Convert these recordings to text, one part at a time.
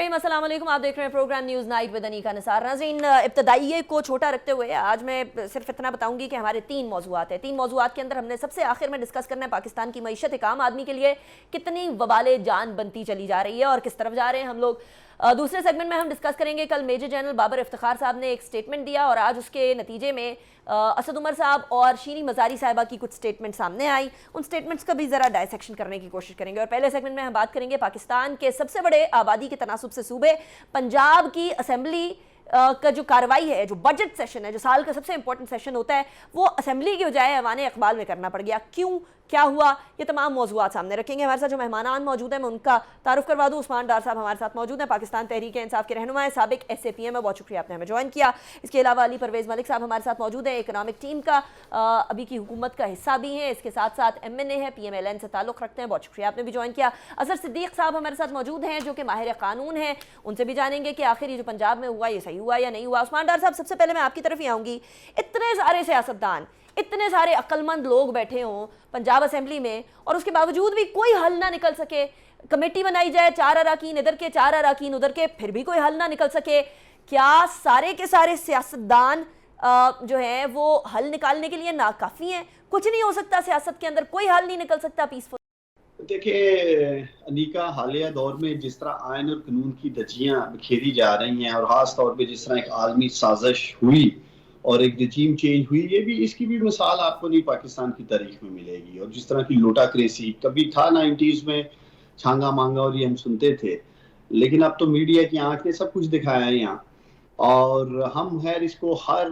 रहीम, अस्सलाम वालेकुम। आप देख रहे हैं program news night with Anika Nisar. नाज़रीन, इब्तदाइये को छोटा रखते हुए आज मैं सिर्फ इतना बताऊंगी कि हमारे 3 मौज़ूआत हैं। 3 मौज़ूआत के अंदर हमने सबसे आखिर में डिस्कस करना है पाकिस्तान की मईशत एक आम आदमी के लिए कितनी वबाले जान बनती चली जा रही है और किस तरफ जा रहे हैं हम लोग। दूसरे सेगमेंट में हम डिस्कस करेंगे कल मेजर जनरल बाबर इफ्तिखार साहब ने एक स्टेटमेंट दिया और आज उसके नतीजे में असद उमर साहब और शीरी मज़ारी साहिबा की कुछ स्टेटमेंट सामने आई। उन स्टेटमेंट्स का भी ज़रा डायसेक्शन करने की कोशिश करेंगे। और पहले सेगमेंट में हम बात करेंगे पाकिस्तान के सबसे बड़े आबादी के तनासुब से सूबे पंजाब की असेंबली का जो कार्रवाई है, जो बजट सेशन है, जो साल का सबसे इंपॉर्टेंट सेशन होता है, वो असेंबली की बजाय ऐवान इकबाल में करना पड़ गया। क्यों, क्या हुआ, ये तमाम मौजूआत सामने रखेंगे। हमारे साथ जो मेहमान मौजूद हैं मैं उनका तारुफ करवा दूँ। उस्मान डार साहब हमारे साथ मौजूद हैं, पाकिस्तान तहरीक इंसाफ के रहनुमा है, साबिक SAPM है। बहुत शुक्रिया आपने हमें ज्वाइन किया। इसके अलावा अली परवेज़ मलिक साहब हमारे साथ मौजूद है, इकनॉमिक टीम का अभी की हुकूमत का हिस्सा भी हैं। इसके साथ साथ MNA है, PMLN से ताल्लुक़ रखते हैं। बहुत शुक्रिया आपने भी ज्वाइन किया। अजहर सिद्दीक साहब हमारे साथ मौजूद हैं जो कि माहिर कानून हैं, उनसे भी जानेंगे कि आखिर ये जो पंजाब में हुआ ये सही हुआ या नहीं हुआ। उस्मान डार साहब, सबसे पहले मैं आपकी तरफ ही आऊँगी। इतने सारे सियासतदान, इतने सारे अक्लमंद लोग बैठे हों पंजाब असेंबली में और उसके बावजूद भी कोई हल ना निकल सके। कमेटी बनाई जाए, 4 अराकीन इधर के 4 अराकीन उधर के, फिर भी कोई हल ना निकल सके। क्या सारे के सारे सियासतदान जो हैं वो हल निकालने के लिए नाकाफ़ी हैं? कुछ नहीं हो सकता सियासत के अंदर, कोई हल नहीं निकल सकता पीसफुल? देखिए अनीका, हालिया दौर में जिस तरह आयन और कानून की धज्जियां बिखेरी जा रही हैं और खास तौर पे जिस तरह एक आलमी साजिश हुई और एक रजीम चेंज हुई, ये भी इसकी भी मिसाल आपको नहीं पाकिस्तान की तारीख में मिलेगी। और जिस तरह की लोटा क्रेसी कभी था 90s में, छांगा मांगा और ये हम सुनते थे, लेकिन अब तो मीडिया की आंख ने सब कुछ दिखाया है यहाँ। और हम खैर इसको हर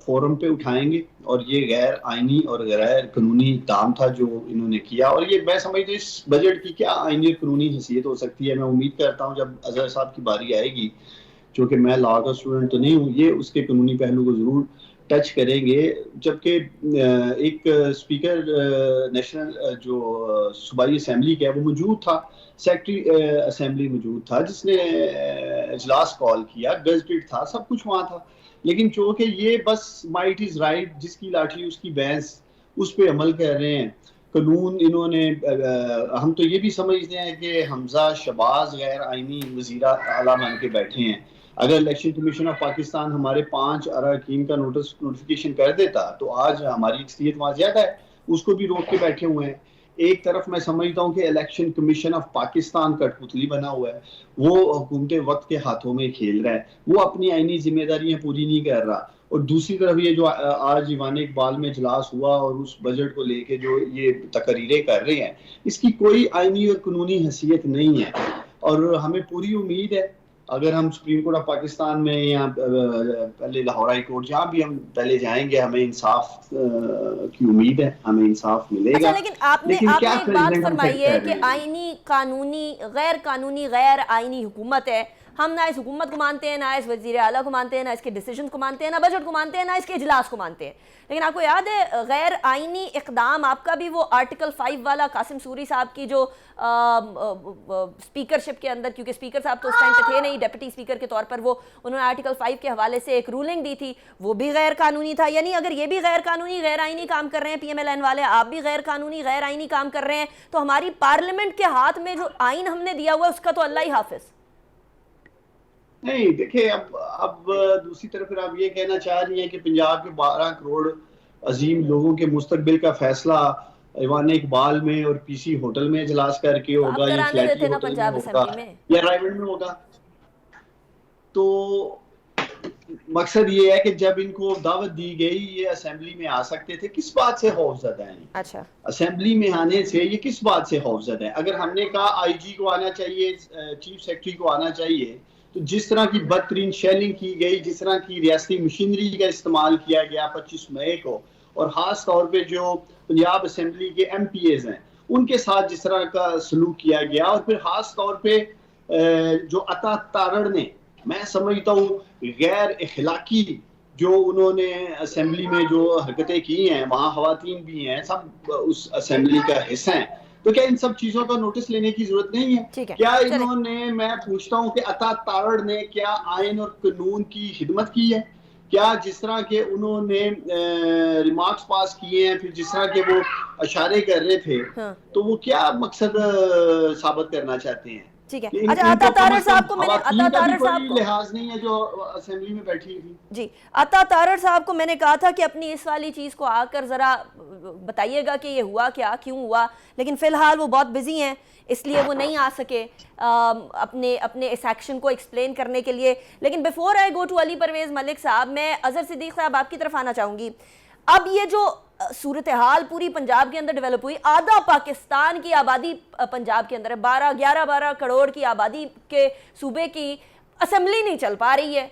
फोरम पे उठाएंगे और ये गैर आईनी और गैर कानूनी इक़दाम था जो इन्होंने किया। और ये मैं समझता हूँ इस बजट की क्या आईनी और कानूनी हैसियत हो सकती है। मैं उम्मीद करता हूँ जब अजहर साहब की बारी आएगी, क्योंकि मैं लॉ का स्टूडेंट तो नहीं हूँ, ये उसके कानूनी पहलू को जरूर टच करेंगे। जबकि एक स्पीकर नेशनल जो सूबाई असेंबली का है वो मौजूद था, सेक्रेटरी असेंबली मौजूद था जिसने इजलास कॉल किया, गजटेड था, सब कुछ वहाँ था। लेकिन चूंकि ये बस माइट इज राइट, जिसकी लाठी उसकी भैंस, उस पर अमल कर रहे हैं। कानून इन्होंने हम तो ये भी समझते हैं कि हमजा शबाज गैर आईनी वज़ीर आला बन के बैठे हैं। अगर इलेक्शन कमीशन ऑफ पाकिस्तान हमारे 5 अरकान का नोटिफिकेशन कर देता तो आज हमारी अक्सरियत वहाँ ज्यादा है, उसको भी रोक के बैठे हुए हैं। एक तरफ मैं समझता हूँ कि इलेक्शन कमीशन ऑफ पाकिस्तान कठपुतली बना हुआ है, वो हुकूमत वक्त के हाथों में खेल रहा है, वो अपनी आईनी जिम्मेदारियां पूरी नहीं कर रहा। और दूसरी तरफ ये जो आज ईवान इकबाल में इजलास हुआ और उस बजट को लेके जो ये तकरीरें कर रहे हैं, इसकी कोई आईनी और कानूनी हैसियत नहीं है। और हमें पूरी उम्मीद है अगर हम सुप्रीम कोर्ट ऑफ पाकिस्तान में या पहले लाहौर हाई कोर्ट, जहाँ भी हम पहले जाएंगे, हमें इंसाफ की उम्मीद है, हमें इंसाफ मिलेगा। अच्छा, लेकिन आपने एक बात फरमाई है कि आईनी, कानूनी, गैर आईनी हुकूमत है। हम ना इस हुकूमत को मानते हैं, ना इस वज़ीर आला को मानते हैं, ना इसके डिसीजन को मानते हैं, ना बजट को मानते हैं, ना इसके इजलास को मानते हैं। लेकिन आपको याद है गैर आईनी इक़दाम आपका भी वो आर्टिकल 5 वाला कासिम सूरी साहब की जो स्पीकरशिप के अंदर, क्योंकि स्पीकर साहब तो उस टाइम पे थे नहीं, डिप्टी स्पीकर के तौर पर वो उन्होंने आर्टिकल 5 के हवाले से एक रूलिंग दी थी, वो भी गैर कानूनी था। यानी अगर ये भी गैर कानूनी गैर आईनी काम कर रहे हैं PMLN वाले, आप भी गैर कानूनी गैर आईनी काम कर रहे हैं, तो हमारी पार्लियामेंट के हाथ में जो आइन हमने दिया हुआ है उसका तो अल्लाह ही हाफिज। नहीं, देखिए अब दूसरी तरफ फिर आप ये कहना चाह रही हैं कि पंजाब के 12 करोड़ अजीम लोगों के मुस्तकबिल का फैसला ईवान इकबाल में और PC होटल में इजलास करके होगा, या फ्लैटी होटल में होगा, या रायगढ़ में होगा। तो मकसद ये है कि जब इनको दावत दी गई ये असेंबली में आ सकते थे, किस बात से खौफजदा है? अच्छा, असेंबली में आने से ये किस बात से खौफजदा है? अगर हमने कहा IG को आना चाहिए, चीफ सेक्रेटरी को आना चाहिए, तो जिस तरह की बदतरीन शेलिंग की गई, जिस तरह की रियासती मशीनरी का इस्तेमाल किया गया 25 मई को, और खास तौर पे जो पंजाब असेंबली के MPAs हैं उनके साथ जिस तरह का सलूक किया गया, और फिर खास तौर पे जो अता तारड़ ने, मैं समझता हूँ गैर इखलाकी जो उन्होंने असेंबली में जो हरकतें की हैं, वहाँ खवातीन भी हैं, सब उस असेंबली का हिस्सा हैं। तो क्या इन सब चीजों का नोटिस लेने की जरूरत नहीं है? क्या इन्होंने, मैं पूछता हूँ कि अता तारड़ ने क्या आयन और कानून की खिदमत की है? क्या जिस तरह के उन्होंने रिमार्क्स पास किए हैं, फिर जिस तरह के वो इशारे कर रहे थे, हाँ, तो वो क्या मकसद साबित करना चाहते हैं? ठीक है। कि अच्छा, इनको अता कम तारड़ से कम साहब को मैंने खवातीन का भी कोई लिहाज नहीं है जो असेंबली में बैठी थी। जी, अता तारड़ साहब को मैंने कहा था कि अपनी इस वाली चीज़ को आकर ज़रा बताइएगा कि ये हुआ क्या, क्यों हुआ, लेकिन फ़िलहाल वो बहुत बिजी हैं, इसलिए वो नहीं आ सके अपने अपने इस एक्शन को एक्सप्लेन करने के लिए। लेकिन before I go to Ali Parvez Malik साहब, मैं अजहर सिद्दीक साहब आपकी तरफ आना चाहूँगी। अब ये जो सूरत हाल पूरी पंजाब के अंदर डेवलप हुई, आधा पाकिस्तान की आबादी पंजाब के अंदर है, 12 करोड़ की आबादी के सूबे की असेंबली नहीं चल पा रही है।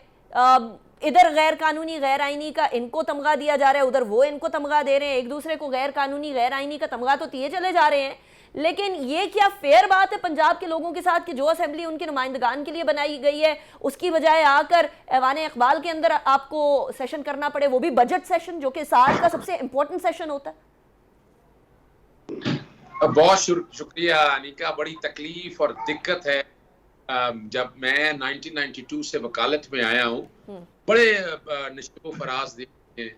इधर गैर कानूनी गैर आइनी का इनको तमगा दिया जा रहा है, उधर वो इनको तमगा दे रहे हैं, एक दूसरे को गैर कानूनी गैर आइनी का तमगा तो दिए चले जा रहे हैं। लेकिन ये क्या फेयर बात है पंजाब के लोगों के साथ कि जो असेंबली उनके नुमाइंदगान के लिए बनाई गई है उसकी बजाय आकर ऐवान इकबाल के अंदर आपको सेशन करना पड़े, वो भी बजट सेशन जो कि साल का सबसे इंपॉर्टेंट सेशन होता है। बहुत शुक्रिया अनिका, बड़ी तकलीफ और दिक्कत है। जब मैं 1992 से वकालत में आया हूँ, बड़े नशो फराज देखे,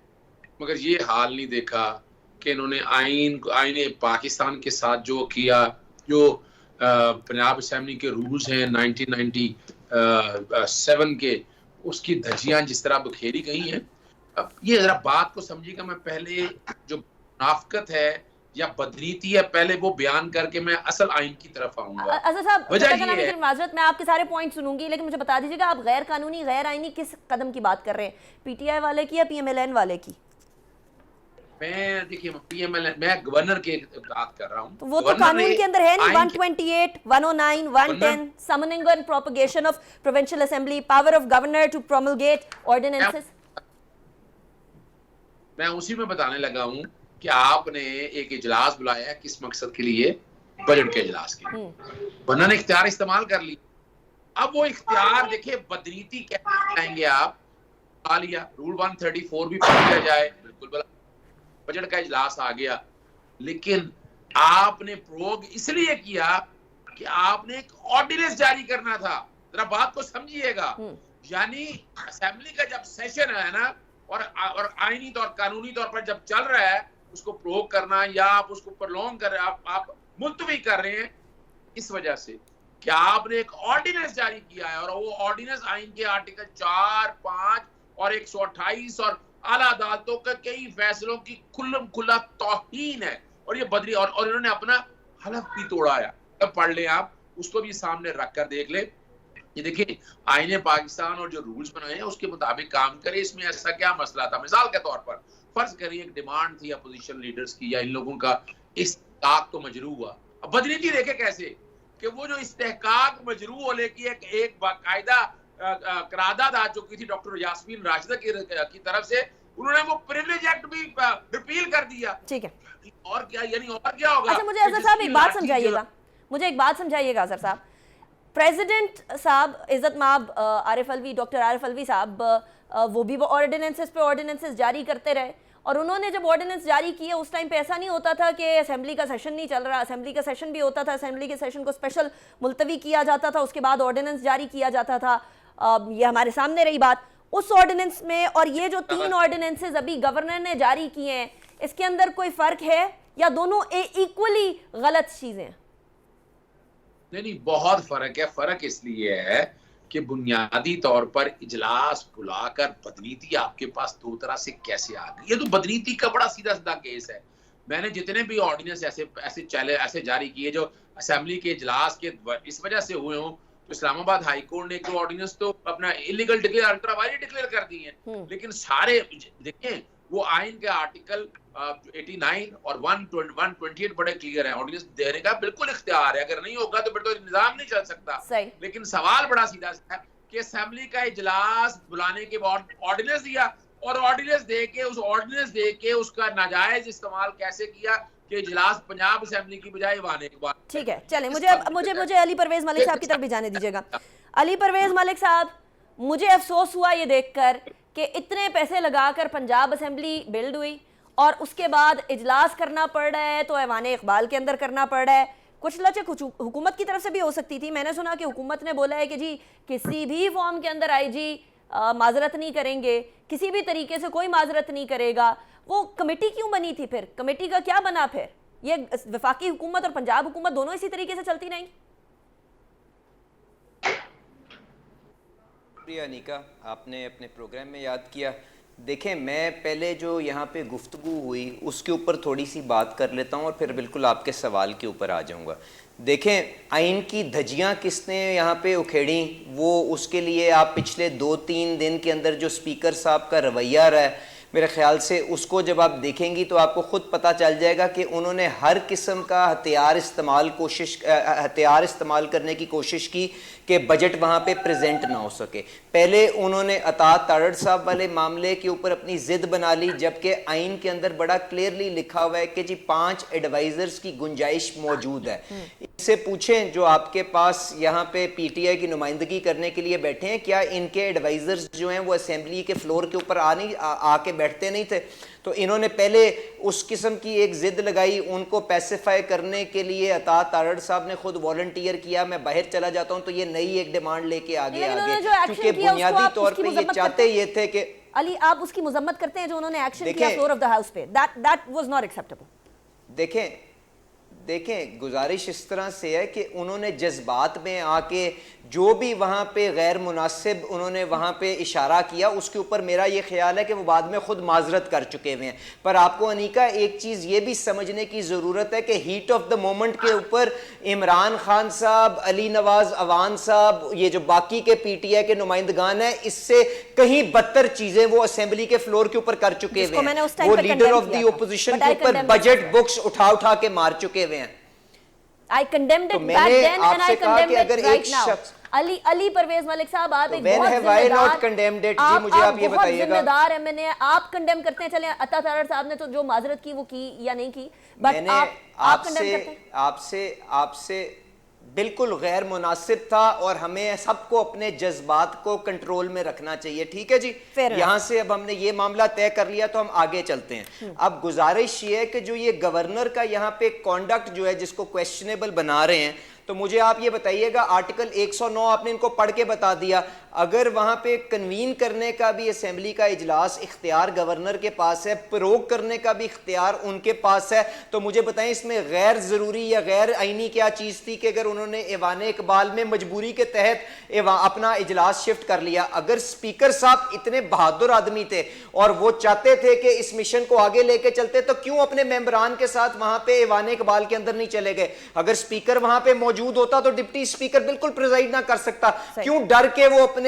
मगर ये हाल नहीं देखा कि इन्होंने आईने पाकिस्तान के साथ जो किया, जो पंजाब असेंबली के रूल्स हैं 1997 के, उसकी धज्जियां जिस तरह बखेरी गई हैं। अब ये जरा बात को समझिएगा, मैं पहले जो मुनाफिकत है या बदनीति है पहले वो बयान करके मैं असल आइन की तरफ आऊंगा। अच्छा साहब, माजरत मैं आपके सारे पॉइंट सुनूंगी, लेकिन मुझे बता दीजिएगा आप गैर कानूनी गैर आइनी किस कदम की बात कर रहे हैं, पीटीआई वाले की या पीएमएलएन वाले की? मैं देखिए पीएमएलएन, मैं गवर्नर के बात कर रहा हूं। तो वो तो कानून के अंदर है नहीं, 128, 109, 110 summoning and propagation of provincial assembly, power of governor to promulgate ordinances. मैं उसी में बताने लगा हूं कि आपने एक इजलास बुलाया है, किस मकसद के लिए? बजट के इजलास के लिए। वरना ने इख्तियार इस्तेमाल कर ली। अब वो इख्तियार देखिए बदनीति कैसे लाएंगे आप? आ लिया रूल 134 भी पढ़ लिया जाए, बिल्कुल बजट का इजलास आ गया, लेकिन आपने प्रोग इसलिए किया कि आपने एक ऑर्डिनेंस जारी करना था। जरा बात को समझिएगा, यानी असेंबली का जब सेशन है ना, और आईनी तौर कानूनी तौर पर जब चल रहा है, उसको प्रोग करना या आप उसको प्रलोंग कर रहे हैं, आप मुलतवी कर रहे हैं, इस वजह से क्या आपने एक ऑर्डिनेंस जारी किया है, और वो ऑर्डिनेंस आइन के आर्टिकल 4, 5 और 128 और आला अदालतों के कई फैसलों की खुल्लम खुल्ला तौहीन है। और ये बदली और इन्होंने अपना हलफ भी तोड़ा है। अब पढ़ लें आप, उसको भी सामने रख कर देख ले। ये देखिए आईने पाकिस्तान और जो रूल्स बनाए हैं उसके मुताबिक काम करे। इसमें ऐसा क्या मसला था? मिसाल के तौर पर फर्ज करिए एक डिमांड थी अपोजिशन लीडर्स की या इन लोगों का इस्तेहकाक तो मजरू हुआ। अब बदनीति देखे कैसे कि वो जो इस्तेहकाक मजरू होने की एक बाकायदा करारदाद आ चुकी थी डॉक्टर यास्मीन राशिदा की तरफ से, उन्होंने वो प्रिविलेज एक्ट भी रिपील कर दिया। ठीक है, और क्या, यानी और क्या होगा? अच्छा मुझे अजहर साहब एक बात समझाइएगा, मुझे एक बात समझाइएगा अजहर साहब। प्रेसिडेंट साहब इज्जत माब आरिफ अलवी, डॉक्टर आरिफ अलवी साहब, वो भी वो ऑर्डिनेंसेस पे ऑर्डिनेंसेस जारी करते रहे, और उन्होंने जब ऑर्डिनेंस जारी किए उस टाइम पे ऐसा नहीं होता था कि असेंबली का सेशन नहीं चल रहा, असेंबली का सेशन भी होता था, असेंबली के सेशन को स्पेशल मुलतवी किया जाता था, उसके बाद ऑर्डिनेंस जारी किया जाता था। ये हमारे सामने रही बात उस ऑर्डिनेंस में, और ये जो 3 ऑर्डिनेंसेस अभी गवर्नर ने जारी किए हैं, इसके अंदर कोई फर्क है या दोनों इक्वली गलत चीजें हैं? नहीं, बहुत फर्क है। फर्क इसलिए है कि बुनियादी तौर पर इजलास बुलाकर बदनीति आपके पास 2 तरह से कैसे आ गई। ये तो बदनीति का बड़ा सीधा सीधा केस है। मैंने जितने भी ऑर्डिनेंस ऐसे जारी किए जो असेंबली के इजलास के इस वजह से हुए हों, तो इस्लामाबाद हाई कोर्ट ने एक ऑर्डिनेंस तो अपना illegal declare, ultra violet declare कर दी है। लेकिन सारे देखें वो आइन के आर्टिकल 89 और 128 बड़े क्लियर है। ऑर्डिनेंस देने का बिल्कुल इख्तियार है, अगर नहीं होगा तो फिर तो निजाम नहीं चल सकता। लेकिन सवाल बड़ा सीधा है कि असेंबली का इजलास बुलाने के बाद ऑर्डिनेंस दिया, और ऑर्डिनेंस दे के उसका नाजायज इस्तेमाल कैसे किया कि इजलास पंजाब असेंबली की बजाय वाने के बाद। ठीक है, चलें, मुझे अली परवेज मलिक साहब की तरफ भी जाने दीजिएगा। अली परवेज मलिक साहब, मुझे अफसोस हुआ ये देखकर कि इतने पैसे लगाकर पंजाब असेंबली बिल्ड हुई और उसके बाद इजलास करना पड़ रहा है तो ऐवान इकबाल के अंदर करना पड़ रहा है। कुछ लचक हुकूमत की तरफ से भी हो सकती थी। मैंने सुना कि हुकूमत ने बोला है कि जी किसी भी फॉर्म के अंदर आईजी माजरत नहीं करेंगे, किसी भी तरीके से कोई माजरत नहीं करेगा। वो कमेटी क्यों बनी थी? फिर कमेटी का क्या बना? फिर ये वफाकी हुकूमत और पंजाब हुकूमत दोनों इसी तरीके से चलती रहेंगी? शुक्रिया अनीका, आपने अपने प्रोग्राम में याद किया। देखें, मैं पहले जो यहाँ पे गुफ्तगू हुई उसके ऊपर थोड़ी सी बात कर लेता हूँ और फिर बिल्कुल आपके सवाल के ऊपर आ जाऊँगा। देखें, आइन की धज्जियाँ किसने यहाँ पे उखेड़ी, वो उसके लिए आप पिछले 2-3 दिन के अंदर जो स्पीकर साहब का रवैया रहा है, मेरे ख्याल से उसको जब आप देखेंगी तो आपको ख़ुद पता चल जाएगा कि उन्होंने हर किस्म का हथियार इस्तेमाल करने की कोशिश की कि बजट वहाँ पे प्रेजेंट ना हो सके। पहले उन्होंने अता तारड़ साहब वाले मामले के ऊपर अपनी ज़िद बना ली, जबकि आइन के अंदर बड़ा क्लियरली लिखा हुआ है कि जी 5 एडवाइज़र्स की गुंजाइश मौजूद है। इससे पूछें जो आपके पास यहाँ पे पीटीआई की नुमाइंदगी करने के लिए बैठे हैं, क्या इनके एडवाइज़र्स जो हैं वो असेंबली के फ्लोर के ऊपर आके बैठते नहीं थे? तो इन्होंने पहले उस किस्म की एक जिद लगाई, उनको पैसिफाई करने के लिए अता तारड़ साहब ने खुद वॉलंटियर किया, मैं बाहर चला जाता हूं, तो ये नई एक डिमांड लेके आगे क्योंकि बुनियादी तौर पे ये चाहते ये थे कि अली, आप उसकी मुजम्मत करते हैं जो उन्होंने एक्शन किया फ्लोर ऑफ द हाउस पे, दैट वाज नॉट एक्सेप्टेबल। देखें, गुजारिश इस तरह से है कि उन्होंने जज्बात में आके जो भी वहाँ पे गैर मुनासिब उन्होंने वहाँ पे इशारा किया, उसके ऊपर मेरा ये ख्याल है कि वो बाद में खुद माजरत कर चुके हुए हैं। पर आपको अनीका एक चीज़ ये भी समझने की ज़रूरत है कि हीट ऑफ द मोमेंट के ऊपर इमरान खान साहब, अली नवाज अवान साहब, ये जो बाकी के पीटीआई के नुमाइंदगान हैं, इससे कहीं बदतर चीज़ें वो असेंबली के फ्लोर के ऊपर कर चुके हुए हैं। वो लीडर ऑफ द ओपोजिशन के ऊपर बजट बुक्स उठा के मार चुके हुए हैं। I condemned it back then and I condemn it right now. Ali Parvez Malik साहब, आप एक बहुत जिम्मेदार एमएनए, आप कंडेम करते हैं। चले अता तारड़ साहब ने तो जो माजरत की वो की या नहीं की, बट आप कंडेम करते हैं। आपसे बिल्कुल गैर मुनासिब था और हमें सबको अपने जज्बात को कंट्रोल में रखना चाहिए, ठीक है जी। यहां से अब हमने ये मामला तय कर लिया तो हम आगे चलते हैं। अब गुजारिश ये है कि जो ये गवर्नर का यहाँ पे कॉन्डक्ट जो है जिसको क्वेश्चनेबल बना रहे हैं, तो मुझे आप ये बताइएगा, आर्टिकल 109 आपने इनको पढ़ के बता दिया, अगर वहां पे कन्वीन करने का भी असेंबली का इजलास इख्तियार गवर्नर के पास है, प्रोग करने का भी इख्तियार उनके पास है, तो मुझे बताएं इसमें गैर जरूरी या गैर आईनी क्या चीज थी कि अगर उन्होंने ऐवान इकबाल में मजबूरी के तहत अपना इजलास शिफ्ट कर लिया? अगर स्पीकर साहब इतने बहादुर आदमी थे और वो चाहते थे कि इस मिशन को आगे लेके चलते, तो क्यों अपने मेंबरान के साथ वहां पे ऐवान इकबाल के अंदर नहीं चले गए? अगर स्पीकर वहां पे मौजूद होता तो डिप्टी स्पीकर बिल्कुल प्रिजाइड ना कर सकता। क्यों डर के वो अपने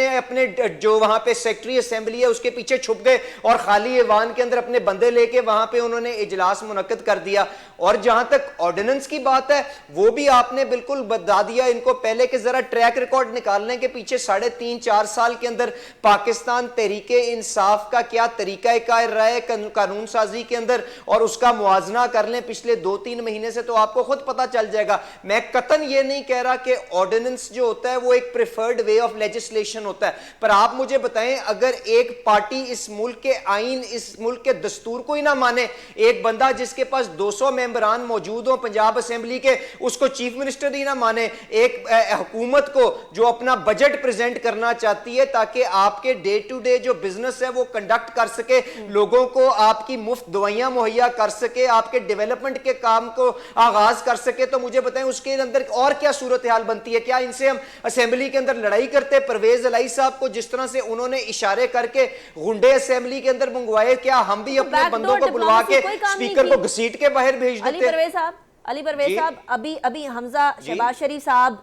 जो वहां पे सेक्रेटरी असेंबली है उसके पीछे छुप गए और खाली ऐवान के अंदर अपने बंदे लेके वहां पे उन्होंने इजलास मुनक्किद कर दिया? और जहां तक ऑर्डिनेंस की बात है, वो भी आपने बिल्कुल बता दिया इनको पहले कि जरा ट्रैक रिकॉर्ड निकालने के पीछे 3.5-4 साल के अंदर पाकिस्तान तहरीके इंसाफ का क्या तरीका कार रहा है कानून साजी के अंदर, और उसका मुआजना कर लें पिछले 2-3 महीने से, तो आपको खुद पता चल जाएगा। मैं कतन ये नहीं कह रहा कि ऑर्डिनेंस जो होता है वो एक प्रेफर्ड वे ऑफ लेजिस्लेशन होता है, पर आप मुझे बताएं, अगर एक पार्टी इस मुल्क के आइन, इस मुल्क के दस्तूर को ही ना माने, एक बंदा जिसके पास 200 मेंबरान मौजूद हो पंजाब असेंबली के, उसको चीफ मिनिस्टर ही ना माने, एक हुकूमत को जो अपना बजट प्रेजेंट करना चाहती है ताकि आपके डे टू डे जो बिजनेस है वो कंडक्ट कर सके, लोगों को आपकी मुफ्त दवाइयां मुहैया कर सके, आपके डेवलपमेंट के काम को आगाज कर सके, तो मुझे बताएं उसके अंदर और क्या सूरत हाल बनती है? क्या इनसे हम असेंबली के अंदर लड़ाई करते? परवेज अलाई साहब को जिस तरह से उन्होंने इशारे करके गुंडे असेंबली के अंदर मंगवाए, क्या हम भी अपने बंदों को बुलवा के स्पीकर को घसीट के बाहर भेज देते? अली परवेज साहब, अभी हमजा शहबाज शरीफ साहब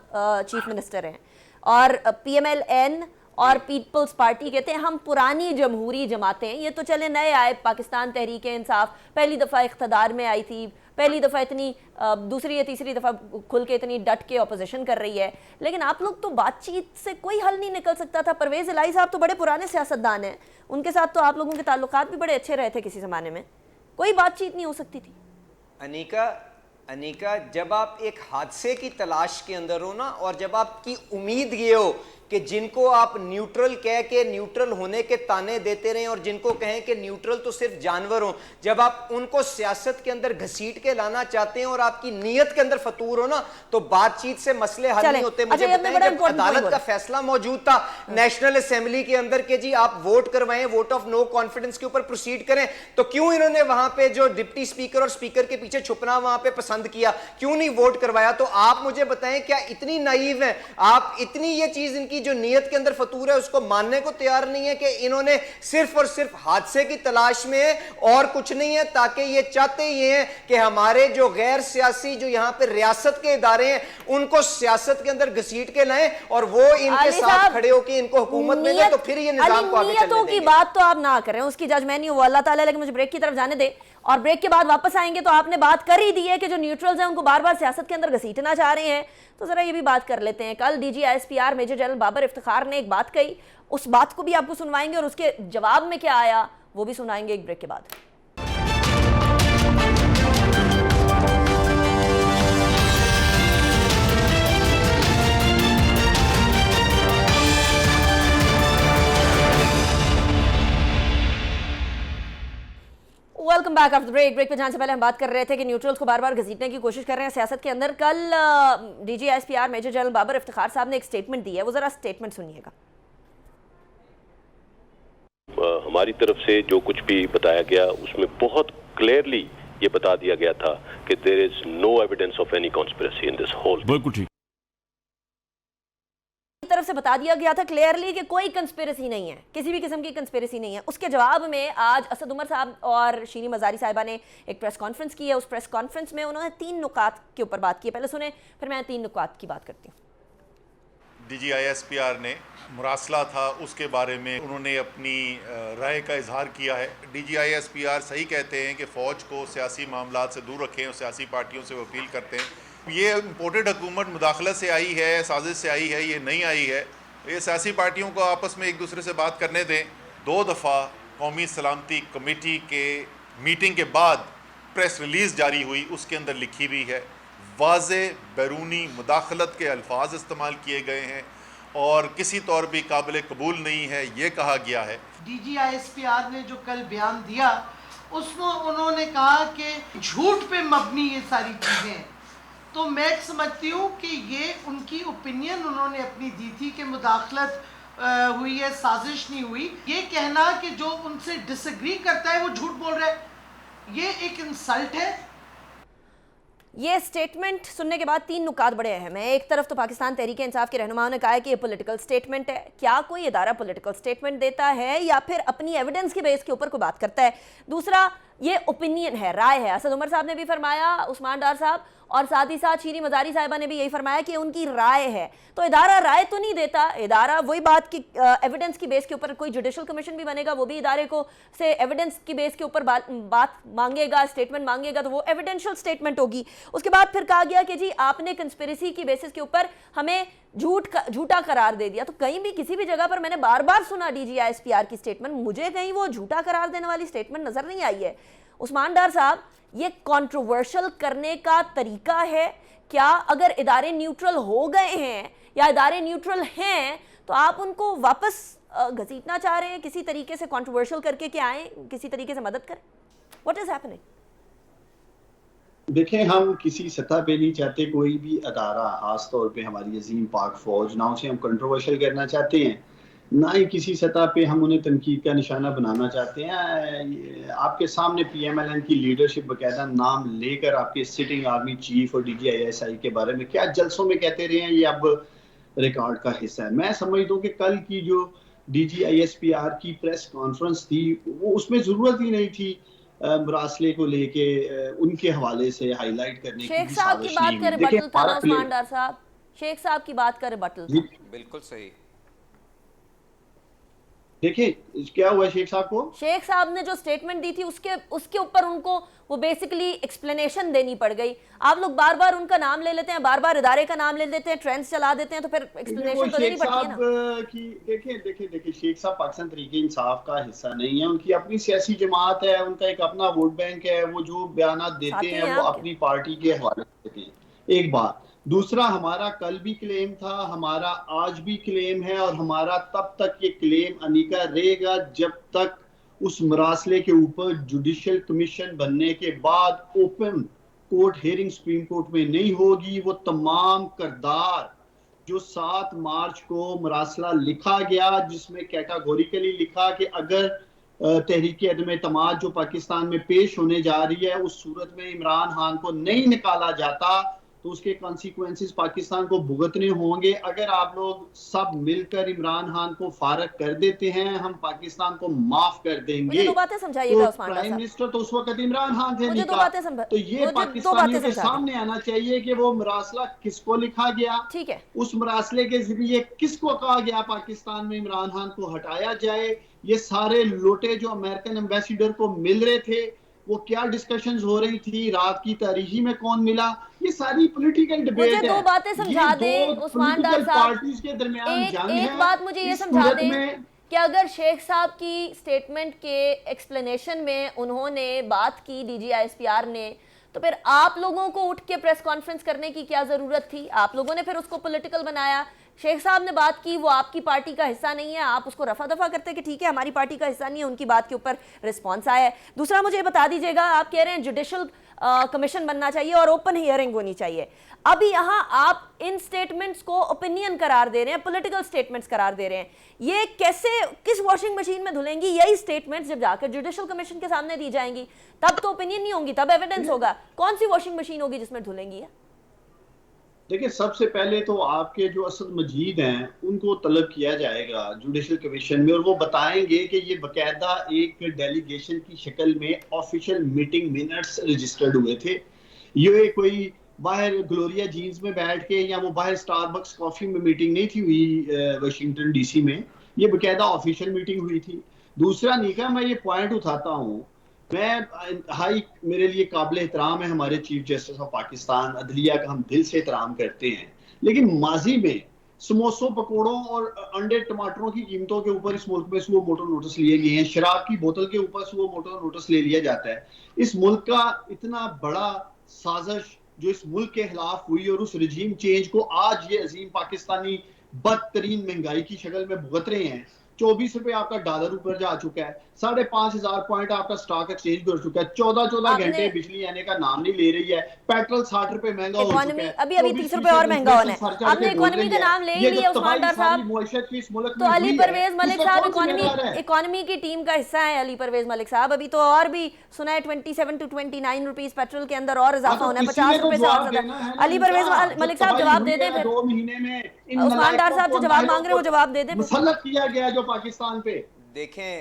चीफ मिनिस्टर हैं और PMLN और पीपल्स पार्टी कहते हैं हम पुरानी जमहूरी जमातें हैं। ये तो चले नए आए, पाकिस्तान तहरीक इंसाफ पहली दफ़ा इख्तदार में आई थी, पहली दफ़ा इतनी दूसरी या तीसरी दफ़ा खुल के इतनी डट के ऑपोजिशन कर रही है, लेकिन आप लोग तो बातचीत से कोई हल नहीं निकल सकता था। परवेज इलाही साहब तो बड़े पुराने सियासतदान हैं, उनके साथ तो आप लोगों के ताल्लुकात भी बड़े अच्छे रहे थे किसी ज़माने में, कोई बातचीत नहीं हो सकती थी। अनीका, जब आप एक हादसे की तलाश के अंदर हो ना, और जब आपकी उम्मीद ये हो कि जिनको आप न्यूट्रल कह के न्यूट्रल होने के ताने देते रहे और जिनको कहें कि न्यूट्रल तो सिर्फ जानवर हो, जब आप उनको सियासत के अंदर घसीट के लाना चाहते हैं और आपकी नीयत के अंदर फतूर हो ना, तो बातचीत से मसले हल नहीं होते। मुझे बताएं, जब अदालत का फैसला मौजूद था नेशनल असेंबली के अंदर के जी आप वोट करवाएं, वोट ऑफ नो कॉन्फिडेंस के ऊपर प्रोसीड करें, तो क्यों इन्होंने वहां पे जो डिप्टी स्पीकर और स्पीकर के पीछे छुपना वहां पे पसंद किया? क्यों नहीं वोट करवाया? तो आप मुझे बताएं, क्या इतनी नाइव है आप, इतनी ये चीज इनकी इनकी जो नीयत के अंदर फतूर है उसको मानने को तैयार नहीं है कि इन्होंने सिर्फ और सिर्फ हादसे की तलाश में है और कुछ नहीं है, ताकि ये चाहते ये हैं कि हमारे जो गैर सियासी जो यहाँ पे रियासत के इदारे हैं उनको सियासत के अंदर घसीट के लाएं और वो इनके साथ खड़े होकर इनको हुकूमत में दें, तो फिर ये निजाम को आगे चलने देंगे। की बात तो आप ना करें, उसकी जज मैं नहीं हूं अल्लाह ताला, लेकिन मुझे ब्रेक की तरफ जाने दे और ब्रेक के बाद वापस आएंगे। तो आपने बात कर ही दी है कि जो न्यूट्रल्स हैं उनको बार बार सियासत के अंदर घसीटना चाह रहे हैं, तो जरा ये भी बात कर लेते हैं। कल DG ISPR major general Babar Iftikhar ने एक बात कही, उस बात को भी आपको सुनवाएंगे और उसके जवाब में क्या आया वो भी सुनाएंगे एक ब्रेक के बाद। Welcome back after break. Break पे जाने से पहले हम बात कर रहे थे कि न्यूट्रल्स को बार बार घसीटने की कोशिश कर रहे हैं सियासत के अंदर। कल DG ISPR major general Babar Iftikhar साहब ने एक स्टेटमेंट दी है, वो जरा स्टेटमेंट सुनिएगा। हमारी तरफ से जो कुछ भी बताया गया उसमें बहुत क्लियरली ये बता दिया गया था कि there is no evidence of any conspiracy in this whole. बिल्कुल ठीक तरफ से बता दिया गया था क्लियरली कि कोई कंस्पिरेसी नहीं है, किसी भी किस्म की कंस्पिरेसी नहीं है। उसके जवाब में आज असद उमर साहब और शीरी मजारी साहिबा ने एक प्रेस कॉन्फ्रेंस की है। उस प्रेस कॉन्फ्रेंस में उन्होंने 3 नुकात के ऊपर बात की है, पहले सुने फिर मैं 3 नुकात की बात करती हूँ। डीजी ISPR ने मुरासला था उसके बारे में उन्होंने अपनी राय का इजहार किया है। डीजी ISPR सही कहते हैं कि फ़ौज को सियासी मामलात से दूर रखें और सियासी पार्टियों से वो अपील करते हैं। ये इम्पोर्टेड हुकूमत मुदाखलत से आई है, साजिश से आई है, ये नहीं आई है। ये सियासी पार्टियों को आपस में एक दूसरे से बात करने दें। 2 दफ़ा कौमी सलामती कमेटी के मीटिंग के बाद प्रेस रिलीज़ जारी हुई, उसके अंदर लिखी हुई है वाज़े बैरूनी मुदाखलत के अल्फाज इस्तेमाल किए गए हैं और किसी तौर भी काबिल कबूल नहीं है ये कहा गया है। डीजी ISPR ने जो कल बयान दिया उसमें उन्होंने कहा कि झूठ पे मबनी ये सारी चीज़ें हैं, तो मैं समझती हूँ कि ये उनकी ओपिनियन उन्होंने अपनी दी थी कि मुदाखलत हुई है, साजिश नहीं हुई। ये कहना कि जो उनसे डिसएग्री करता है वो झूठ बोल रहा है, ये एक इंसल्ट है। ये स्टेटमेंट सुनने के बाद 3 नुकात बड़े अहम हैं। एक तरफ तो पाकिस्तान तहरीक इंसाफ के रहनुमाओं ने कहा है कि ये पॉलिटिकल स्टेटमेंट है। क्या कोई इदारा पॉलिटिकल स्टेटमेंट देता है या फिर अपनी एविडेंस के बेस के ऊपर कोई बात करता है? दूसरा, ये ओपिनियन है, राय है। असद उमर साहब ने भी फरमाया, उस्मान डार साहब, और साथ ही साथ शीरी मजारी साहिबा ने भी यही फरमाया कि उनकी राय है। तो इदारा राय तो नहीं देता, इदारा वही बात की एविडेंस की बेस के ऊपर कोई जुडिशल कमीशन भी बनेगा, वो भी इदारे को से एविडेंस की बेस के ऊपर बात मांगेगा, स्टेटमेंट मांगेगा, तो वो एविडेंशियल स्टेटमेंट होगी। उसके बाद फिर कहा गया कि जी आपने कंस्पिरेसी की बेसिस के ऊपर हमें झूठा करार दे दिया। तो कहीं भी किसी भी जगह पर मैंने बार बार सुना डीजी ISPR की स्टेटमेंट, मुझे कहीं वो झूठा करार देने वाली स्टेटमेंट नजर नहीं आई है। उस्मान डार साहब, ये कंट्रोवर्शियल करने का तरीका है क्या? अगर इदारे न्यूट्रल हो गए हैं या इदारे न्यूट्रल हैं तो आप उनको वापस घसीटना चाह रहे हैं किसी तरीके से, कंट्रोवर्शियल करके कि आए किसी तरीके से मदद करें? What is happening? देखें, हम किसी सतह पे नहीं चाहते कोई भी अदारा, खास तौर पे हमारी अजीम पाक फौज, ना उसे हम कंट्रोवर्शियल करना चाहते हैं, ना ही किसी सतह पे हम उन्हें तनकीद का निशाना बनाना चाहते हैं। आपके सामने PMLN की लीडरशिप बकायदा नाम लेकर आपके सिटिंग आर्मी चीफ और DG ISI के बारे में क्या जलसों में कहते रहे हैं, ये अब रिकॉर्ड का हिस्सा है। मैं समझता हूँ कि कल की जो DG ISPR की प्रेस कॉन्फ्रेंस थी वो उसमें ज़रूरत ही नहीं थी मुरासले को लेके उनके हवाले से हाईलाइट करने की। शेख साहब की बात का रिबटल था ना उस्मान डार साहब, शेख साहब की बात का रिबटल था। बिल्कुल सही। देखिए क्या हुआ शेख साहब को, शेख साहब ने जो स्टेटमेंट दी थी उसके ऊपर उनको वो बेसिकली एक्सप्लेनेशन देनी पड़ गई। आप लोग बार बार उनका नाम ले लेते हैं, बार बार इदारे का नाम ले लेते हैं, ट्रेंड्स चला देते हैं, तो फिर एक्सप्लेनेशन तो देनी पड़ती है ना। देखिए शेख साहब पाकिस्तान तहरीक इंसाफ का हिस्सा नहीं है, उनकी अपनी सियासी जमात है, उनका एक अपना वोट बैंक है, वो जो बयान देते हैं वो अपनी पार्टी के हवाले देते हैं। एक बात। दूसरा, हमारा कल भी क्लेम था, हमारा आज भी क्लेम है और हमारा तब तक ये क्लेम अनीका रहेगा जब तक उस मरासले के ऊपर जुडिशियल कमीशन बनने के बाद open court hearing supreme court में नहीं होगी। वो तमाम किरदार जो 7 मार्च को मरासला लिखा गया, जिसमें कैटेगोरिकली लिखा कि अगर तहरीक अदम एतमाद जो पाकिस्तान में पेश होने जा रही है उस सूरत में इमरान खान को नहीं निकाला जाता तो उसके कॉन्सिक्वेंसेस पाकिस्तान को भुगतने होंगे। अगर आप लोग सब मिलकर इमरान खान को फारग कर देते हैं, हम पाकिस्तान को माफ कर देंगे। मुझे दो बातें समझाइएगा तो उस्मान प्राइम साहब। मिनिस्टर तो उस वक्त इमरान खान थे मुझे दो बातें समझा, तो ये पाकिस्तानियों के सामने आना चाहिए कि वो मरासला किसको लिखा गया, ठीक है, उस मरासले के जरिए किसको कहा गया पाकिस्तान में इमरान खान को हटाया जाए। ये सारे लोटे जो अमेरिकन एम्बेसडर को मिल रहे थे, वो क्या डिस्कशंस हो रही थी, रात की तारीखी में कौन मिला, ये सारी पॉलिटिकल डिबेट है। मुझे दो बातें समझा दें उस्मान डार साहब। पार्टीज के दरमियान जंग है। एक बात मुझे ये समझा दें कि अगर शेख साहब की स्टेटमेंट के एक्सप्लेनेशन में उन्होंने बात की DGISPR ने, तो फिर आप लोगों को उठ के प्रेस कॉन्फ्रेंस करने की क्या जरूरत थी? आप लोगों ने फिर उसको पॉलिटिकल बनाया। शेख साहब ने बात की, वो आपकी पार्टी का हिस्सा नहीं है, आप उसको रफा दफा करते कि ठीक है हमारी पार्टी का हिस्सा नहीं है, उनकी बात के ऊपर रिस्पॉन्स आया है। दूसरा मुझे बता दीजिएगा, आप कह रहे हैं जुडिशल कमीशन बनना चाहिए और ओपन हियरिंग होनी चाहिए। अभी यहाँ आप इन स्टेटमेंट्स को ओपिनियन करार दे रहे हैं, पॉलिटिकल स्टेटमेंट्स करार दे रहे हैं। ये कैसे, किस वॉशिंग मशीन में धुलेंगी यही स्टेटमेंट्स जब जाकर जुडिशल कमीशन के सामने दी जाएंगी? तब तो ओपिनियन नहीं होंगी, तब एविडेंस होगा। कौन सी वॉशिंग मशीन होगी जिसमें धुलेंगी? देखिए, सबसे पहले तो आपके जो असद मजीद हैं उनको तलब किया जाएगा जुडिशल कमीशन में, और वो बताएंगे कि ये बकायदा एक डेलीगेशन की शक्ल में ऑफिशियल मीटिंग मिनट्स रजिस्टर्ड हुए थे। ये कोई बाहर ग्लोरिया जीन्स में बैठ के या वो बाहर स्टारबक्स कॉफी में मीटिंग नहीं थी हुई वाशिंगटन DC में, ये बकायदा ऑफिशियल मीटिंग हुई थी। दूसरा निका, मैं ये पॉइंट उठाता हूँ, मेरे लिए काबिल एहतराम है हमारे चीफ जस्टिस ऑफ पाकिस्तान, अदलिया का हम दिल से एहतराम करते हैं, लेकिन माजी में समोसों, पकौड़ों और अंडे टमाटरों की कीमतों के ऊपर इस मुल्क में सुओ मोटो नोटिस लिए गए हैं। शराब की बोतल के ऊपर सुओ मोटो नोटिस ले लिया जाता है। इस मुल्क का इतना बड़ा साजिश जो इस मुल्क के खिलाफ हुई और उस रजीम चेंज को आज ये अजीम पाकिस्तानी बदतरीन महंगाई की शक्ल में भुगत रहे हैं। 24 रुपए आपका डॉलर ऊपर जा चुका है, 5,500 पॉइंट आपका स्टॉक एक्सचेंज कर चुका है, 14 घंटे बिजली आने का नाम नहीं ले रही है, पेट्रोल 60 रुपए महंगा हो चुका है, अभी 30 रुपए और महंगा होना है। आपने इकोनॉमी का नाम ले ही लिया उस्मान डार साहब, तो अली परवेज मलिक साहब इकोनॉमी की टीम का हिस्सा है। अली परवेज मलिक साहब, अभी तो और भी सुना है 27 to 29 रुपीज पेट्रोल के अंदर और इजाफा होना है, 50 रुपए से और ज्यादा। अली परवेज मलिक साहब जवाब दे दें, 2 महीने में उस्मान डार साहब जो जवाब मांग रहे हैं वो जवाब दे दें। मुसल्लत किया गया जो पाकिस्तान पे। देखें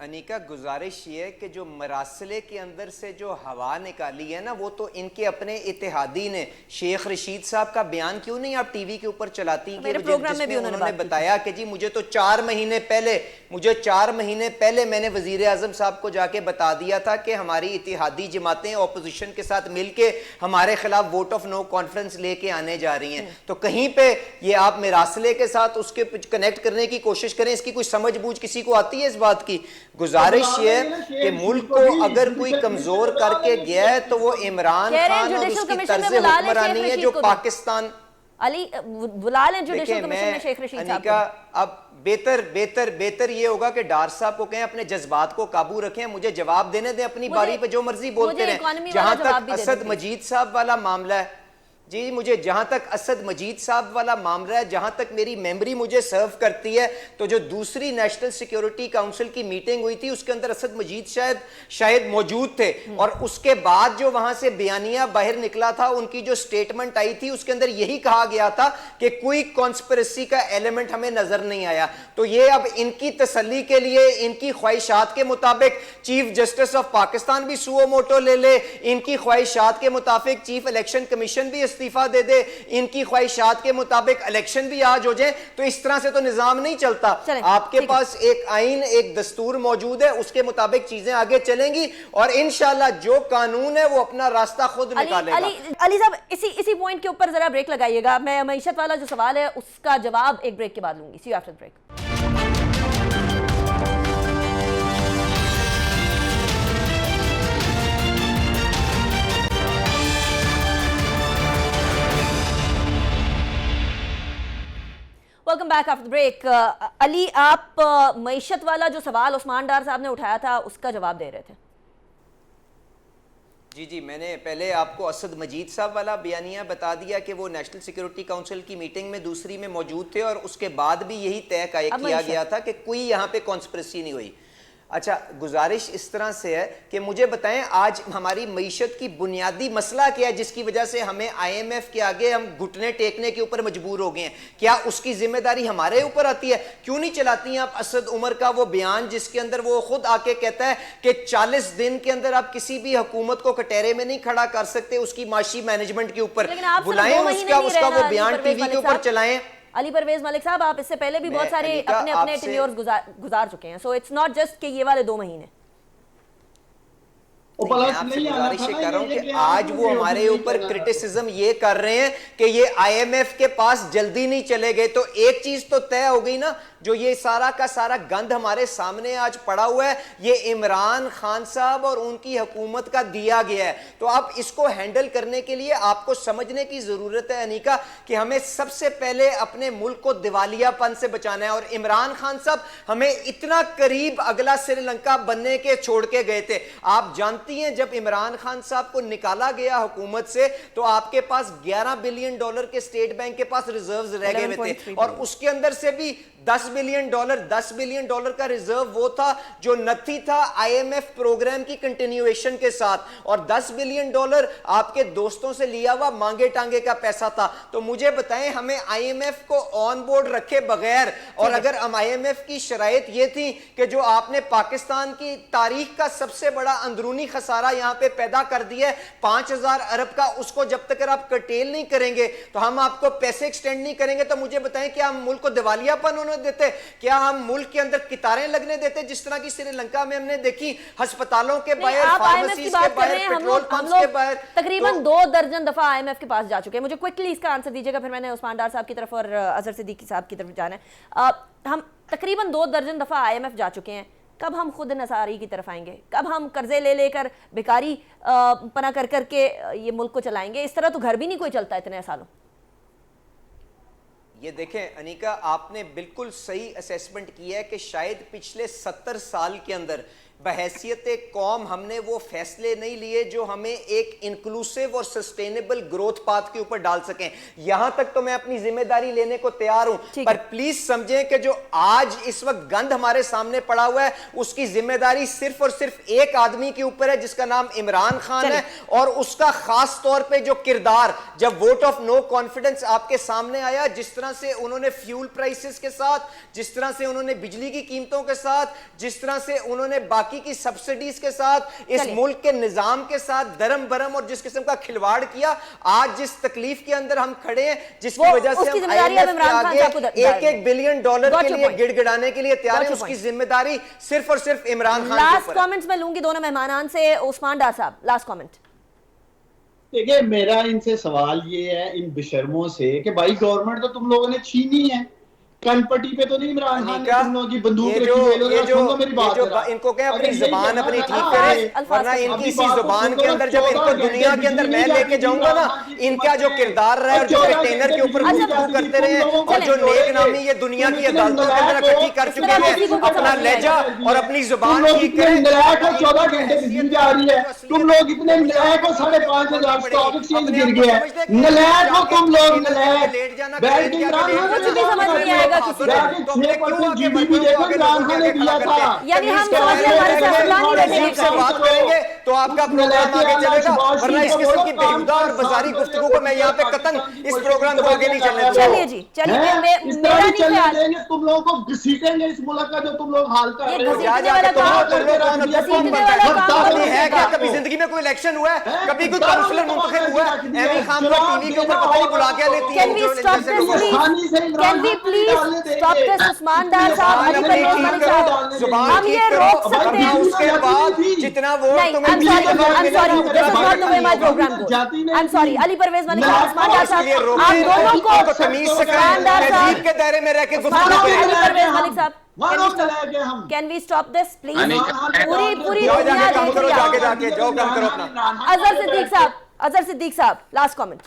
अनिका, गुजारिश ये है कि जो मरासले के अंदर से जो हवा निकाली है ना, वो तो इनके अपने इत्तेहादी ने। शेख रशीद साहब का बयान क्यों नहीं आप टीवी के ऊपर चलाती कि जिसमें उन्होंने बताया कि जी मुझे तो 4 महीने पहले मैंने वजीर आजम साहब को जाके बता दिया था कि हमारी इत्तेहादी जमातें ऑपोजिशन के साथ मिलके हमारे खिलाफ वोट ऑफ नो कॉन्फ्रेंस लेके आने जा रही हैं। तो कहीं पे ये आप मरासले के साथ उसके कनेक्ट करने की कोशिश करें, इसकी कोई समझ बूझ किसी को आती है इस बात की? गुजारिश ये है कि मुल्क को अगर कोई कमजोर करके गया है तो वो इमरान खान और उसकी तर्ज हुक्मरानी है जो पाकिस्तान। अली बुला लें जुडिशल कमीशन में शेख रशीद साहब को। अब बेहतर ये होगा कि डार साहब को कहें अपने जज्बात को काबू रखें, मुझे जवाब देने दें, अपनी बारी पे जो मर्जी बोलते रहें। जहां तक असद मजीद साहब वाला मामला है जी, मुझे जहां तक असद मजीद साहब वाला मामला है, जहां तक मेरी मेमोरी मुझे सर्व करती है, तो जो दूसरी नेशनल सिक्योरिटी काउंसिल की मीटिंग हुई थी उसके अंदर असद मजीद शायद मौजूद थे, और उसके बाद जो वहां से बयानिया बाहर निकला था, उनकी जो स्टेटमेंट आई थी उसके अंदर यही कहा गया था कि कोई कॉन्स्पिरेसी का एलिमेंट हमें नजर नहीं आया। तो ये अब इनकी तसल्ली के लिए, इनकी ख्वाहिशात के मुताबिक चीफ जस्टिस ऑफ पाकिस्तान भी सुओ मोटो ले ले, इनकी ख्वाहिशात के मुताबिक चीफ इलेक्शन कमीशन भी इस्तीफा दे दे, इनकी ख्वाहिशात के मुताबिक इलेक्शन भी आज हो जाए, तो इस तरह से तो निजाम नहीं चलता। आपके पास एक आईन, एक दस्तूर मौजूद है, उसके मुताबिक चीजें आगे चलेंगी और इंशाल्लाह जो कानून है वो अपना रास्ता खुद निकालेगा। अली साहब, इसी पॉइंट के ऊपर जरा ब्रेक लगाइएगा। मैं मईशत वाला जो सवाल है उसका जवाब एक ब्रेक के बाद लूंगी। See you after break. Welcome back after break. Ali, आप मईशत वाला जो सवाल उस्मान डार साहब ने उठाया था उसका जवाब दे रहे थे। जी, मैंने पहले आपको असद मजीद साहब वाला बयानिया बता दिया कि वो नेशनल सिक्योरिटी काउंसिल की मीटिंग में दूसरी में मौजूद थे और उसके बाद भी यही तय किया गया था कि कोई यहाँ पे कॉन्स्पिरेसी नहीं हुई। अच्छा, गुजारिश इस तरह से है कि मुझे बताएं आज हमारी मईशत की बुनियादी मसला क्या है जिसकी वजह से हमें IMF के आगे हम घुटने टेकने के ऊपर मजबूर हो गए हैं? क्या उसकी जिम्मेदारी हमारे ऊपर आती है? क्यों नहीं चलाती हैं आप असद उमर का वो बयान जिसके अंदर वो खुद आके कहता है कि 40 दिन के अंदर आप किसी भी हुकूमत को कटहरे में नहीं खड़ा कर सकते उसकी माशी मैनेजमेंट के ऊपर? बुलाएं उसका वो बयान टीवी के ऊपर चलाएं। अली परवेज मलिक साहब, आप इससे पहले भी बहुत सारे अपने अपने टेन्योर्स गुजार चुके हैं, सो इट्स नॉट जस्ट कि ये वाले 2 महीने। मैं आपसे गुजारिश कर रहा हूं कि आज वो हमारे ऊपर क्रिटिसिज्म ये कर रहे हैं कि ये IMF के पास जल्दी नहीं चले गए। तो एक चीज तो तय हो गई ना, जो ये सारा का सारा गंद हमारे सामने आज पड़ा हुआ है ये इमरान खान साहब और उनकी हुकूमत का दिया गया है। तो अब इसको हैंडल करने के लिए आपको समझने की जरूरत है अनीका कि हमें सबसे पहले अपने मुल्क को दिवालियापन से बचाना है। और इमरान खान साहब हमें इतना करीब अगला श्रीलंका बनने के छोड़ के गए थे। आप जानती हैं जब इमरान खान साहब को निकाला गया हुकूमत से तो आपके पास $11 बिलियन के स्टेट बैंक के पास रिजर्व्स रह गए थे और उसके अंदर से भी $10 बिलियन का रिजर्व वो था जो नथी था IMF प्रोग्राम की कंटिन्यूएशन के साथ, और $10 बिलियन आपके दोस्तों से लिया हुआ मांगे टांगे का पैसा था। तो मुझे बताएं, हमें IMF को ऑन बोर्ड रखे बगैर, और अगर हम IMF की शराइत ये थी कि जो आपने पाकिस्तान की तारीख का सबसे बड़ा अंदरूनी खसारा यहां पे पैदा कर दिया है 5000 अरब का, उसको जब तक आप कटेल नहीं करेंगे तो हम आपको पैसे एक्सटेंड नहीं करेंगे। तो मुझे बताएं, क्या हम मुल्क को दिवालियापन देते? क्या हम मुल्क के अंदर कितारें लगने देते जिस तरह की श्रीलंका में हमने देखी, अस्पतालों के बाहर, फार्मेसीज के बाहर, पेट्रोल पंप्स के बाहर? तकरीबन 2 दर्जन दफा IMF के पास जा चुके हैं। मुझे क्विकली इसका आंसर दीजिएगा, फिर मैंने उस्मान डार साहब की तरफ और अजहर सिद्दीकी साहब की तरफ जाना है। हम तकरीबन 2 दर्जन दफा IMF जा चुके हैं, कब हम खुद नसारी की तरफ आएंगे? कब हम कर्जे ले लेकर भिखारी पना कर करके ये मुल्क को चलाएंगे? इस तरह तो घर भी नहीं कोई चलता इतने सालों। ये देखें अनीका, आपने बिल्कुल सही असेसमेंट किया है कि शायद पिछले 70 साल के अंदर बहैसियत कौम हमने वो फैसले नहीं लिए जो हमें एक इंक्लूसिव और सस्टेनेबल ग्रोथ पाथ के ऊपर डाल सकें। यहां तक तो मैं अपनी जिम्मेदारी लेने को तैयार हूं, पर प्लीज समझें कि जो आज इस वक्त गंद हमारे सामने पड़ा हुआ है उसकी जिम्मेदारी सिर्फ और सिर्फ एक आदमी के ऊपर है जिसका नाम इमरान खान है, और उसका खास तौर पे जो किरदार जब वोट ऑफ नो कॉन्फिडेंस आपके सामने आया, जिस तरह से उन्होंने फ्यूल प्राइसेस के साथ, जिस तरह से उन्होंने बिजली की कीमतों के साथ, जिस तरह से उन्होंने की सब्सिडीज के साथ, इस मुल्क के निजाम के साथ दरम बरम और जिस किस्म का खिलवाड़ किया, आज जिस तकलीफ के अंदर हम खड़े हैं, जिसकी वजह से हम IMF के आगे $1 बिलियन के लिए गिड़गिड़ाने के लिए तैयार हैं, उसकी जिम्मेदारी सिर्फ और सिर्फ इमरान खान के ऊपर है। लास्ट कमेंट्स मैं लूंगी दोनों मेहमानान से। उस्मान डार साहब, लास्ट कमेंट। देखिए, मेरा इनसे सवाल ये है, इन बेशर्मों से, कि भाई गवर्नमेंट तो तुम लोगों ने छीनी है, कनपट्टी पे तो नहीं इमरान खान ने तुम लोगों की बंदूक रखी है। सुनो मेरी बात, इनको क्या अपनी जुबान अपनी ठीक करें, वरना इनकी इसी जुबान के अंदर जब इनको दुनिया के अंदर मैं लेके जाऊंगा ना, इनका जो किरदार रहा है और जो कंटेनर के ऊपर गुफ्तगू करते रहे और जो नेक नामी ये दुनिया की अदालतों के अंदर इकट्ठी कर चुके हैं, अपना लहजा और अपनी जुबान ठीक करें। 14 घंटे बिजली जा रही है, तुम लोग इतने नलायक हो, 5,500 स्टॉक एक्सचेंज गिर गया है, नलायक हो तुम लोग, नलायक। लेट जाना बैठ के इमरान खान कुछ भी समझ नहीं आएगा किसी को। GDP देखो इमरान खान ने दिया था, यानी हम समझ रहे हमारे से फुलानी बैठेंगे से बात करेंगे तो आपका प्रोग्राम आगे चलेगा, वरना इस किस्म की बेहुदा और बाजारी गुफ्तगू को मैं यहाँ पे कतन इस प्रोग्राम को आगे नहीं चलने दूंगा। चलिए जी, चलिए मेरा नहीं ख्याल, तुम लोगों को घसीटेंगे इस मुल्क का जो तुम लोग हाल कर रहे हो। है क्या कभी जिंदगी में कोई इलेक्शन हुआ है, कभी कोई काउंसलर मुंतखब हुआ है? एमी खान को टीवी के ऊपर पता नहीं बुला के लेती है। Can we stop this please? Can we please stop this? Usman Dar साहब, अली परवेज मलिक साहब, हम ये रोक सकते हैं उसके बाद जितना वोट तुम्हें I'm sorry, this is not the way my program goes. I'm sorry, Ali Parvez Malik साहब, उस्मान डार साहब, आप दोनों को तमीज से उस्मान डार साहब के दायरे में रह के अली परवेज मलिक साहब, Can we stop this please? पूरी दुनिया देख रही है। जाके जो काम करो अपना। अजहर सिद्दीक साहब, लास्ट कमेंट।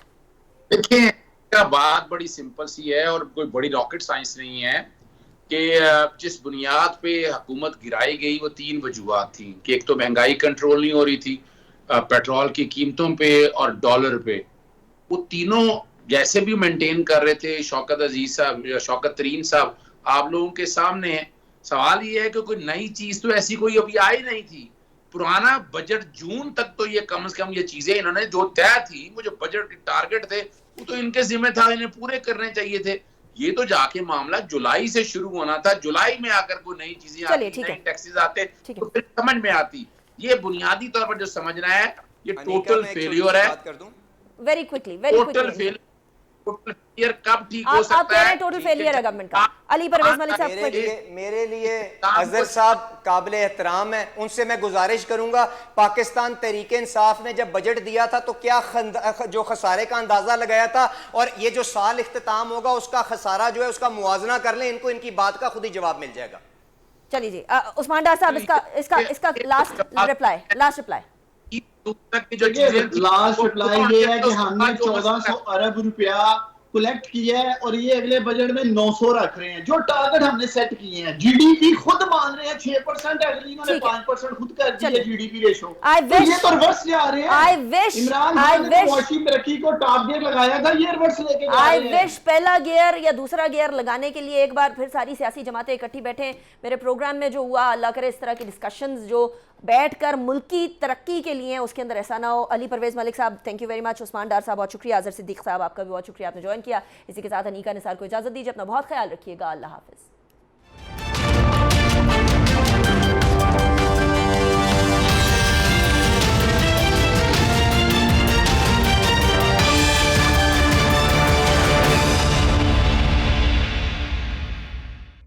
देखिए, बात बड़ी सिंपल सी है और कोई बड़ी रॉकेट साइंस नहीं है कि जिस बुनियाद पे हुकूमत गिराई गई वो 3 वजूहात थी कि एक तो महंगाई कंट्रोल नहीं हो रही थी, पेट्रोल की कीमतों पे और डॉलर पे, वो तीनों जैसे भी मेंटेन कर रहे थे। शौकत अजीज साहब, शौकत तरीन साहब आप लोगों के सामने है सवाल ये है कि कोई नई चीज तो ऐसी कोई अभी आई नहीं थी। पुराना बजट जून तक तो ये कम से कम ये चीजें इन्होंने जो तय थी, वो जो बजट के टारगेट थे वो तो इनके जिम्मे था, इन्हें पूरे करने चाहिए थे। ये तो जाके मामला जुलाई से शुरू होना था। जुलाई में आकर कोई नई चीजें आती, नए टैक्सेस आते तो फिर समझ में आती। ये बुनियादी तौर पर जो समझना है ये टोटल फेलियर है। वेरी क्विकली टोटल फेलियर कब ठीक हो सकता है? आप कह रहे हैं टोटल फेलियर है गवर्नमेंट का। अली परवेज मलिक साहब, मेरे लिए अजहर साहब काबिल एहतराम है, उनसे मैं गुजारिश करूंगा, पाकिस्तान तहरीक इंसाफ ने जब बजट दिया था तो क्या जो खसारे का अंदाजा लगाया था, और ये जो साल इख्तिताम होगा उसका खसारा जो है उसका मुआवजा कर लें, इनको इनकी बात का खुद ही जवाब मिल जाएगा। चलिए जी, उस्मान डार साहब, इसका लास्ट रिप्लाई लास्ट रिप्लाई ये है कि हमने 1400 अरब रुपया कलेक्ट किया है और ये अगले बजट में 900 रख रहे हैं। जो टारगेट हमने सेट किए हैं, जीडीपी खुद मान रहे हैं 6%, अगली इन्होंने 5% खुद कर दी है जीडीपी रेशो। तो ये तो रिवर्स ले आ रहे हैं। इमरान खान ने मुआशी तरक्की को टॉप गियर लगाया था, ये रिवर्स लेके जा रहे हैं। आई विश पहला गियर या दूसरा गियर लगाने के लिए एक बार फिर सारी सियासी जमातें इकट्ठी बैठे। मेरे प्रोग्राम में जो हुआ, अल्लाह करे इस तरह की डिस्कशंस जो बैठकर मुल्की तरक्की के लिए उसके अंदर ऐसा ना हो। अली परवेज मलिक साहब, thank you very much. Usman Dar साहब, बहुत शुक्रिया। अजहर सिद्दीक साहब, आपका भी बहुत शुक्रिया, आपने ज्वाइन किया। इसी के साथ अनीका निसार को इजाजत दीजिए। अपना बहुत ख्याल रखिएगा। अल्लाह हाफिज।